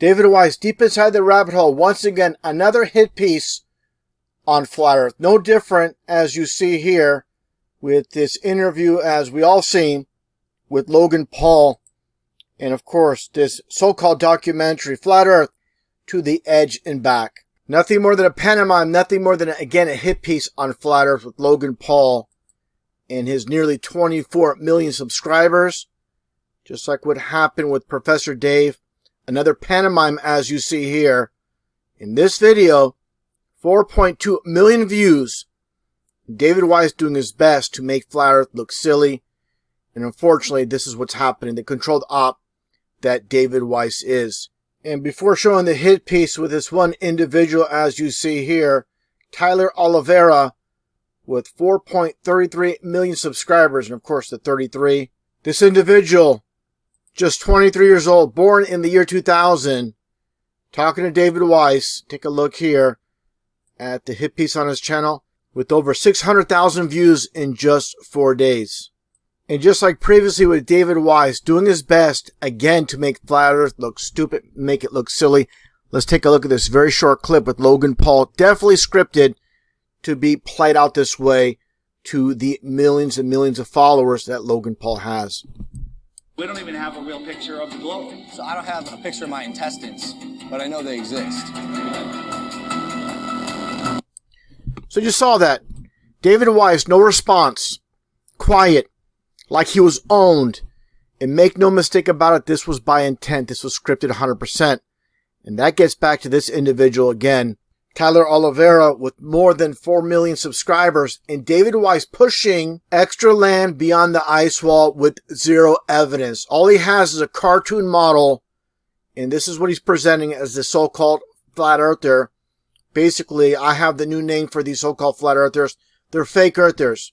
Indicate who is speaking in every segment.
Speaker 1: David Weiss, deep inside the rabbit hole, once again, another hit piece on Flat Earth. No different, as you see here, with this interview, as we all seen, with Logan Paul. And of course, this so-called documentary, Flat Earth, to the Edge and Back. Nothing more than a pantomime, nothing more than, again, a hit piece on Flat Earth with Logan Paul and his nearly 24 million subscribers. Just like what happened with Professor Dave. Another pantomime, as you see here. In this video, 4.2 million views. David Weiss doing his best to make Flat Earth look silly. And unfortunately, this is what's happening. The controlled op that David Weiss is. And before showing the hit piece with this one individual, as you see here, Tyler Oliveira, with 4.33 million subscribers, and of course the 33. This individual, just 23 years old, born in the year 2000, talking to David Weiss. Take a look here at the hit piece on his channel, with over 600,000 views in just 4 days. And just like previously with David Weiss, doing his best, again, to make Flat Earth look stupid, make it look silly. Let's take a look at this very short clip with Logan Paul. Definitely scripted to be played out this way to the millions and millions of followers that Logan Paul has.
Speaker 2: We don't even have a real picture of the globe.
Speaker 3: So I don't have a picture of my intestines, but I know they exist.
Speaker 1: So you saw that. David Weiss, no response. Quiet. Like he was owned. And make no mistake about it, this was by intent. This was scripted 100%. And that gets back to this individual again. Tyler Oliveira with more than 4 million subscribers. And David Weiss pushing extra land beyond the ice wall with zero evidence. All he has is a cartoon model. And this is what he's presenting as the so-called Flat Earther. Basically, I have the new name for these so-called Flat Earthers. They're fake Earthers.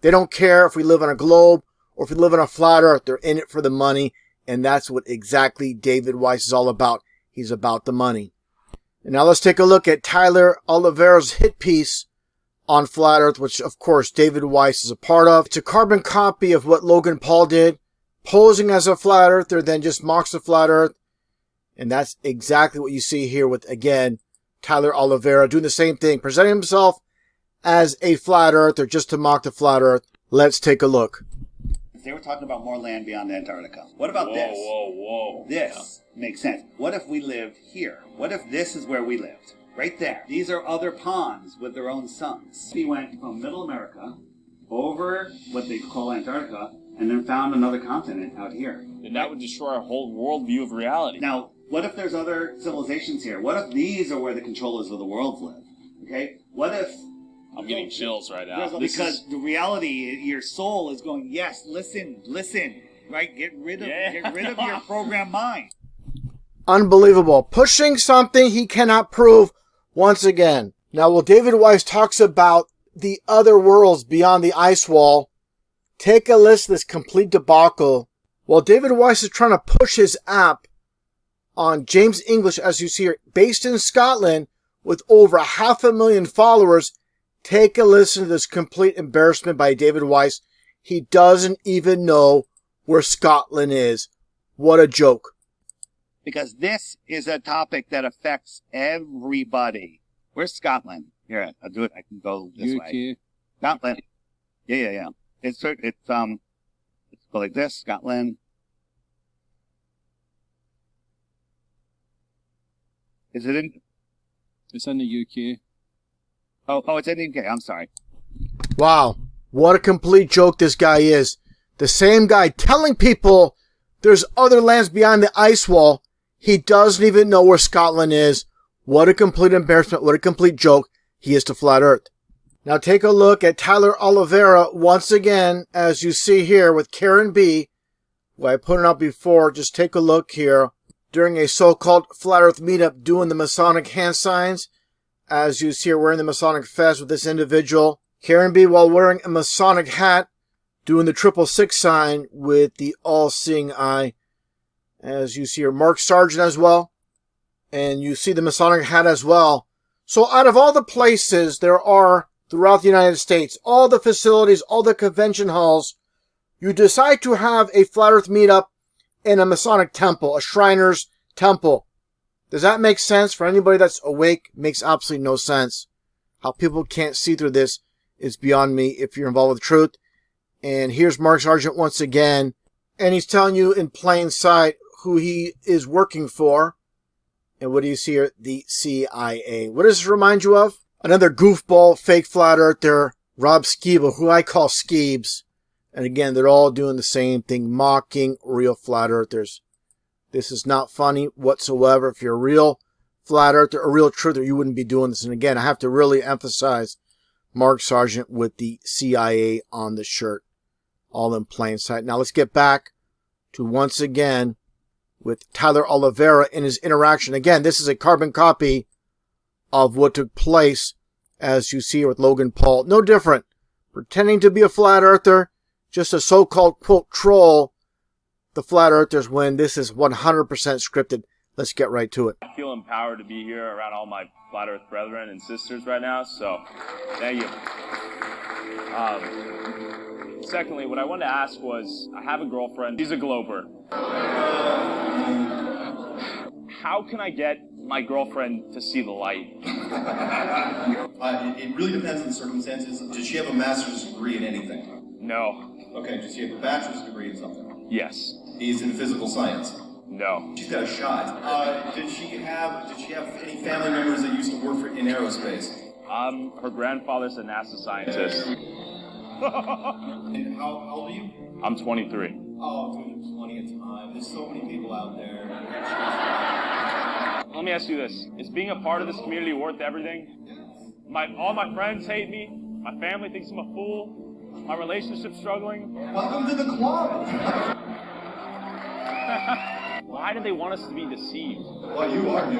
Speaker 1: They don't care if we live on a globe or if we live on a flat Earth. They're in it for the money. And that's what exactly David Weiss is all about. He's about the money. And now let's take a look at Tyler Oliveira's hit piece on Flat Earth, which of course David Weiss is a part of. It's a carbon copy of what Logan Paul did, posing as a Flat Earther, then just mocks the Flat Earth. And that's exactly what you see here with, again, Tyler Oliveira doing the same thing, presenting himself as a Flat Earther just to mock the Flat Earth. Let's take a look.
Speaker 2: They were talking about more land beyond Antarctica. What about this?
Speaker 4: Whoa.
Speaker 2: This makes sense. What if we lived here? What if this is where we lived? Right there. These are other ponds with their own suns. We went from Middle America over what they call Antarctica and then found another continent out here.
Speaker 4: Then that would destroy our whole worldview of reality.
Speaker 2: Now, what if there's other civilizations here? What if these are where the controllers of the world live? Okay? What if...
Speaker 4: I'm getting chills right now.
Speaker 2: Because the reality, your soul is going, yes, listen, right? Get rid of your programmed mind.
Speaker 1: Unbelievable. Pushing something he cannot prove once again. Now, while David Weiss talks about the other worlds beyond the ice wall, take a listen to this complete debacle. While David Weiss is trying to push his app on James English, as you see here, based in Scotland, with over 500,000 followers, take a listen to this complete embarrassment by David Weiss. He doesn't even know where Scotland is. What a joke.
Speaker 2: Because this is a topic that affects everybody. Where's Scotland? Here, I'll do it. I can go this way. Scotland. Yeah. It's go like this. Scotland. Is it in?
Speaker 4: It's in the UK.
Speaker 2: Oh, it's in the UK. I'm sorry.
Speaker 1: Wow. What a complete joke this guy is. The same guy telling people there's other lands beyond the ice wall. He doesn't even know where Scotland is. What a complete embarrassment. What a complete joke he is to Flat Earth. Now take a look at Tyler Oliveira once again, as you see here with Karen B, who I put it up before. Just take a look here. During a so-called Flat Earth meetup, doing the Masonic hand signs. As you see her wearing the Masonic fez with this individual. Karen B, while wearing a Masonic hat, doing the 666 sign with the all-seeing eye. As you see her, Mark Sargent as well. And you see the Masonic hat as well. So out of all the places there are throughout the United States, all the facilities, all the convention halls, you decide to have a Flat Earth meetup in a Masonic temple, a Shriner's temple. Does that make sense? For anybody that's awake, makes absolutely no sense. How people can't see through this is beyond me if you're involved with truth. And here's Mark Sargent once again, and he's telling you in plain sight who he is working for. And what do you see here? The CIA. What does this remind you of? Another goofball, fake flat earther, Rob Skeeble, who I call Skeebs. And again, they're all doing the same thing, mocking real flat earthers. This is not funny whatsoever. If you're a real flat earther, a real truther, you wouldn't be doing this. And again, I have to really emphasize Mark Sargent with the CIA on the shirt. All in plain sight. Now let's get back to once again with Tyler Oliveira in his interaction. Again, this is a carbon copy of what took place, as you see here with Logan Paul. No different. Pretending to be a flat earther, just a so-called, quote, troll the flat earthers when this is 100% scripted. Let's get right to it.
Speaker 4: I feel empowered to be here around all my flat earth brethren and sisters right now, so thank you. Secondly, what I wanted to ask was, I have a girlfriend. She's a glober. How can I get my girlfriend to see the light?
Speaker 5: It really depends on the circumstances. Does she have a master's degree in anything?
Speaker 4: No.
Speaker 5: Okay, does she have a bachelor's degree in something?
Speaker 4: Yes.
Speaker 5: He's in physical science.
Speaker 4: No.
Speaker 5: She's got a shot. Did she have any family members that used to work in aerospace?
Speaker 4: Her grandfather's a NASA scientist.
Speaker 5: And how old are you?
Speaker 4: I'm 23.
Speaker 5: Oh, dude, there's plenty of time. There's so many people out there.
Speaker 4: Let me ask you this. Is being a part of this community worth everything? All my friends hate me. My family thinks I'm a fool. My relationship's struggling.
Speaker 5: Welcome to the club.
Speaker 4: Why do they want us to be deceived?
Speaker 5: Well, you are new.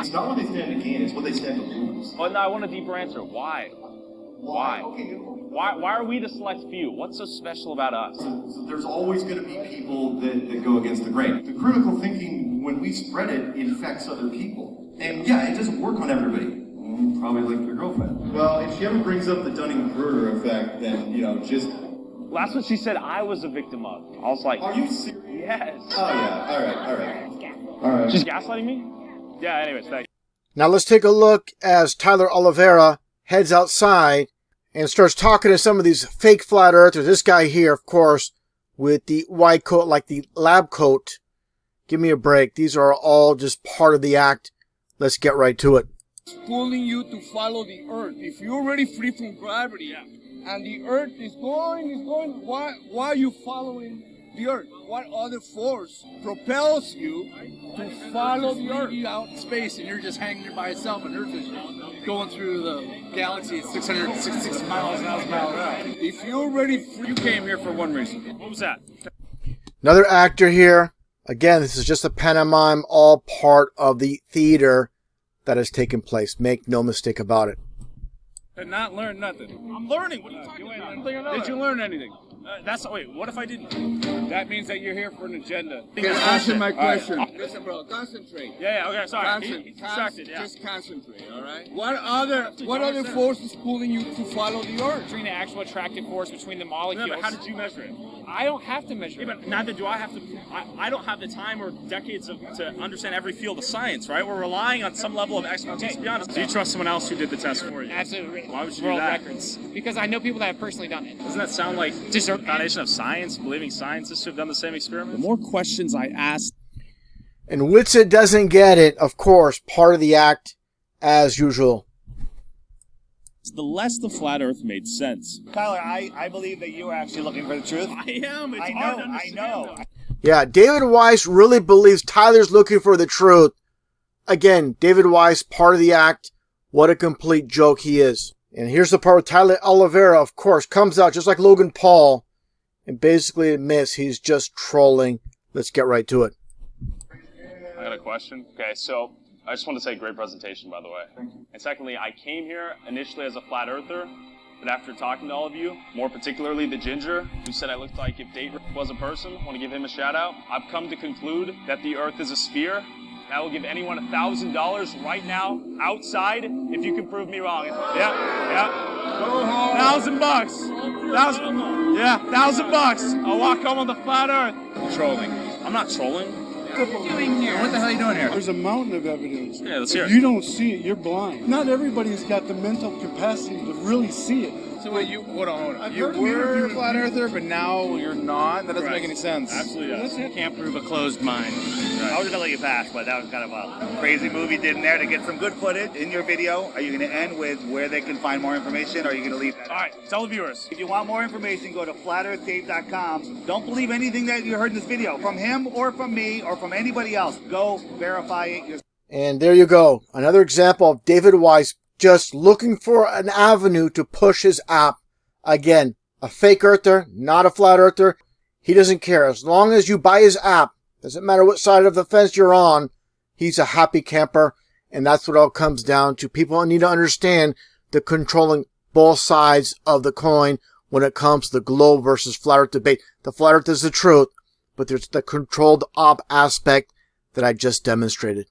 Speaker 5: It's not what they stand to gain, it's what they stand to lose.
Speaker 4: Oh, no, I want a deeper answer. Why? Why?
Speaker 5: Okay.
Speaker 4: Why are we the select few? What's so special about us?
Speaker 5: So there's always going to be people that go against the grain. The critical thinking, when we spread it, it affects other people. And yeah, it doesn't work on everybody. Probably like your girlfriend. Well, if she ever brings up the Dunning-Kruger effect, then, just...
Speaker 4: That's what she said I was a victim of. I was like...
Speaker 5: Are you serious?
Speaker 4: Yes.
Speaker 5: Oh, yeah. All right.
Speaker 4: She's gaslighting me? Yeah, anyways, thank you.
Speaker 1: Now let's take a look as Tyler Oliveira heads outside and starts talking to some of these fake flat earthers. This guy here, of course, with the white coat, like the lab coat. Give me a break. These are all just part of the act. Let's get right to it.
Speaker 6: Pulling you to follow the earth. If you're already free from gravity and the earth is going, why are you following the earth? What other force propels you to follow the earth?
Speaker 7: You're out in space and you're just hanging there by yourself, and Earth is going through the galaxy at 666 miles an hour.
Speaker 6: If you're already free,
Speaker 7: You came here for one reason.
Speaker 4: What was that?
Speaker 1: Another actor here. Again, this is just a pantomime, all part of the theater that has taken place. Make no mistake about it.
Speaker 6: and not learn nothing.
Speaker 4: I'm learning. What are you talking about?
Speaker 6: Did you learn anything?
Speaker 4: Wait, what if I didn't?
Speaker 6: That means that you're here for an agenda.
Speaker 4: Answer
Speaker 6: my question.
Speaker 4: All right.
Speaker 6: Listen, bro, concentrate.
Speaker 4: Yeah, okay, sorry. He's distracted, yeah.
Speaker 6: Just concentrate, all right? What other force is pulling you to follow the earth?
Speaker 8: Between the actual attractive force between the molecules.
Speaker 4: Yeah, but how did you measure it?
Speaker 8: I don't have to measure
Speaker 4: Yeah,
Speaker 8: it.
Speaker 4: but neither do I have to. I don't have the time or decades to understand every field of science, right? We're relying on some level of expertise, to be honest. Do you trust someone else who did the test for you?
Speaker 8: Absolutely.
Speaker 4: Why would you do
Speaker 8: World
Speaker 4: that?
Speaker 8: records. Because I know people that have personally done it.
Speaker 4: Doesn't that sound like
Speaker 8: Just
Speaker 4: the foundation of science, believing scientists who have done the same experiments?
Speaker 9: The more questions I ask,
Speaker 1: And Witsit doesn't get it, of course, part of the act, as usual.
Speaker 9: the less the flat Earth made sense.
Speaker 2: Tyler, I believe that you are actually looking for the truth.
Speaker 4: I am. It's
Speaker 2: I
Speaker 4: hard to
Speaker 2: know, I
Speaker 4: understand.
Speaker 2: know.
Speaker 1: Yeah, David Weiss really believes Tyler's looking for the truth. Again, David Weiss, part of the act. What a complete joke he is. And here's the part where Tyler Oliveira, of course, comes out just like Logan Paul and basically admits he's just trolling. Let's get right to it.
Speaker 4: I got a question. Okay, so I just want to say great presentation, by the way. Thank you. And secondly, I came here initially as a flat earther, but after talking to all of you, more particularly the ginger, who said I looked like if DITRH was a person, I want to give him a shout out. I've come to conclude that the earth is a sphere. And I will give anyone $1,000 right now, outside, if you can prove me wrong. Yeah. $1,000. $1,000 bucks. I'll walk home on the flat earth.
Speaker 9: Trolling.
Speaker 4: I'm not trolling.
Speaker 7: doing here? What the hell are you doing here?
Speaker 6: There's a mountain of evidence.
Speaker 9: Yeah, let's hear
Speaker 6: If
Speaker 9: it.
Speaker 6: you don't see it, you're blind. Not everybody's got the mental capacity to really see it.
Speaker 7: So wait, hold on.
Speaker 6: I've
Speaker 7: You
Speaker 6: heard him
Speaker 7: were a
Speaker 6: interview-
Speaker 7: flat earther, but now you're not? That doesn't make any sense.
Speaker 9: Absolutely does.
Speaker 7: Can't prove a closed mind.
Speaker 2: I was gonna let you pass, but that was kind of a crazy move you did in there to get some good footage in your video. Are you gonna end with where they can find more information, or are you gonna leave that?
Speaker 9: All right, tell the viewers.
Speaker 2: If you want more information, go to flatearthtape.com. Don't believe anything that you heard in this video from him or from me or from anybody else. Go verify it yourself.
Speaker 1: And there you go. Another example of David Weiss just looking for an avenue to push his app. Again, a fake earther, not a flat earther. He doesn't care. As long as you buy his app, doesn't matter what side of the fence you're on, he's a happy camper. And that's what it all comes down to. People need to understand the controlling both sides of the coin when it comes to the globe versus flat earth debate. The flat earth is the truth, but there's the controlled op aspect that I just demonstrated.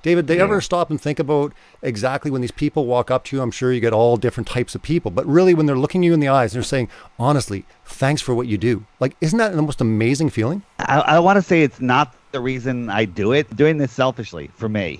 Speaker 10: David, do you ever stop and think about exactly when these people walk up to you? I'm sure you get all different types of people, but really when they're looking you in the eyes and they're saying, honestly, thanks for what you do. Like, isn't that the most amazing feeling?
Speaker 11: I want to say it's not the reason I do it. Doing this selfishly for me.